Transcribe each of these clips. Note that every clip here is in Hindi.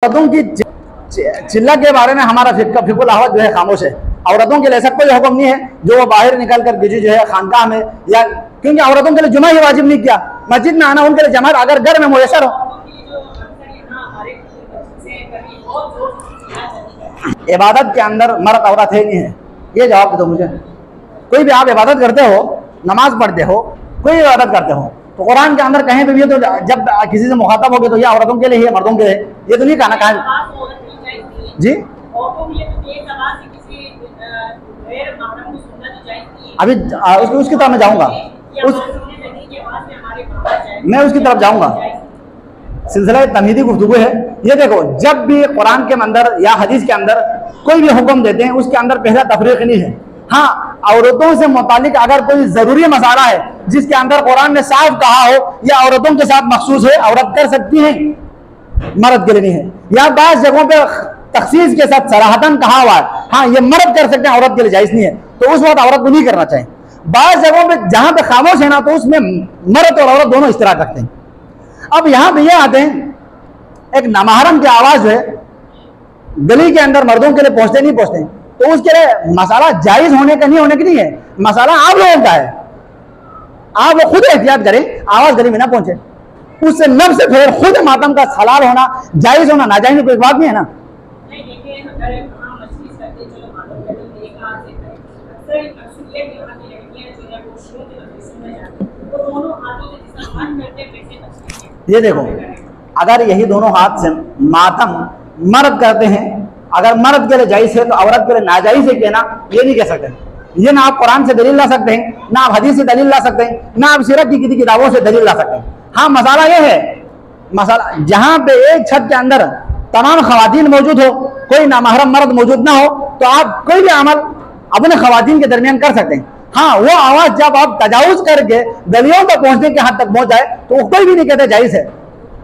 औरतों की चिल्ला के बारे में हमारा फिकुल अहमद जो है खामोश है। औरतों के लिए ऐसा कोई हुक्म नहीं है जो वो बाहर निकल कर किसी जो है खानकाह में या क्योंकि औरतों के लिए जुमा ही वाजिब नहीं किया, मस्जिद में आना उनके लिए जमात अगर घर में मुयसर हो। इबादत के अंदर मर्द औरत है नहीं है, ये जवाब दो मुझे। कोई भी आप इबादत करते हो, नमाज पढ़ते हो, कोई इबादत करते हो तो कुरान के अंदर कहीं पे भी तो जब किसी से मुखातब होगे तो ये औरतों के लिए है, मर्दों के लिए, ये तो नहीं कहना कहा जी। अभी उसकी तरफ मैं जाऊंगा, मैं उसकी तरफ जाऊंगा। सिलसिला तमहीदी गुफ्तगू है। ये देखो, जब भी कुरान के अंदर या हदीस के अंदर कोई भी हुक्म देते हैं उसके अंदर पहला तफरीक नहीं है। हाँ, औरतों से मुतालिक अगर कोई जरूरी मसाला है जिसके अंदर कुरान ने साफ कहा हो या औरतों के साथ मखसूस है, औरत कर सकती है, मर्द के लिए नहीं है। या बाज़ जगहों पे तखसीस के साथ सराहतन कहा हुआ है, हाँ ये मर्द कर सकते हैं, औरत के लिए जायज नहीं है, तो उस वक्त औरत को नहीं करना चाहिए। बाज़ जगहों पे जहां पे खामोश है ना, तो उसमें मर्द और औरत दोनों इश्तराक रखते हैं। अब यहाँ पे ये आते हैं, एक नामहरम की आवाज जो है गली के अंदर मर्दों के लिए पहुंचते नहीं पहुंचते, तो उसके लिए मसाला जायज होने का नहीं होने की नहीं है, मसाला आप लोगों का है। आप लोग खुद एहतियात करें, आवाज गली में ना पहुंचे, उससे नफ्स से फिर खुद मातम का हलाल होना, जायज होना, नाजायज कोई बात नहीं है ना। ये देखो, अगर यही दोनों हाथ से मातम मर्द करते हैं, अगर मर्द के लिए जायज है तो औरत के लिए नाजायज है कहना, ये नहीं कह सकते। ये ना आप कुरान से दलील ला सकते हैं, ना आप हदीस से दलील ला सकते हैं, ना आप सीरत की किसी किताबों से दलील ला सकते हैं। हाँ, मसाला ये है, मसाला जहां पे एक छत के अंदर तमाम खवातीन मौजूद हो, कोई नामहरम मर्द मौजूद ना हो, तो आप कोई भी अमल अपने खवातीन के दरमियान कर सकते हैं। हाँ, वो आवाज जब आप तजावुज करके गलियों तक पहुंचने के हद तक पहुंच जाए तो कोई भी नहीं कहते जायज है।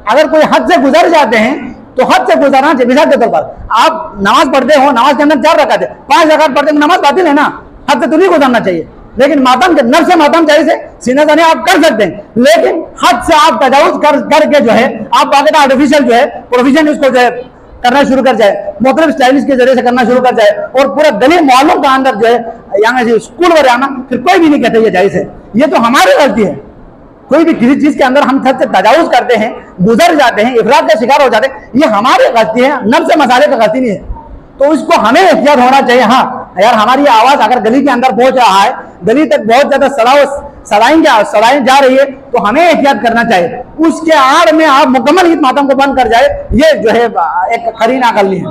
अगर कोई हद से गुजर जाते हैं तो हद से गुजरना चाहिए। मिसाल के तौर पर आप नमाज पढ़ते हो, नमाज के अंदर 4 रकात है, 5 रकात पढ़ते हैं, नमाज बातिल है ना, हद से तो नहीं गुजरना चाहिए। लेकिन मातम के नफ्स से मातम जायज है, सीने से आप कर सकते हैं, लेकिन हद से आप तजावुज करके जो है आप बाकायदा आर्टिफिशियल जो है प्रोविजन उसको जो है करना शुरू कर जाए, मुख्तलिफ स्टाइलिश के जरिए से करना शुरू कर जाए और पूरा गली मोहल्लों का अंदर जो है यहाँ से स्कूल पर आना, फिर कोई भी नहीं कहते ये जायज है। ये तो हमारी गलती है। कोई भी किसी चीज के अंदर हम छत से तजावुज करते हैं, गुजर जाते हैं, इफरात का शिकार हो जाते हैं, ये हमारी गलती है, नफ्स मसाले का गलती नहीं है। तो इसको हमें एहतियात होना चाहिए। हाँ यार, हमारी आवाज अगर गली के अंदर पहुंच रहा है, गली तक बहुत ज्यादा सड़ाई जा रही है, तो हमें एहतियात करना चाहिए। उसके आड़ में आप मुकम्मल हित मातम को बंद कर जाए, ये जो है एक खरी नाकली है।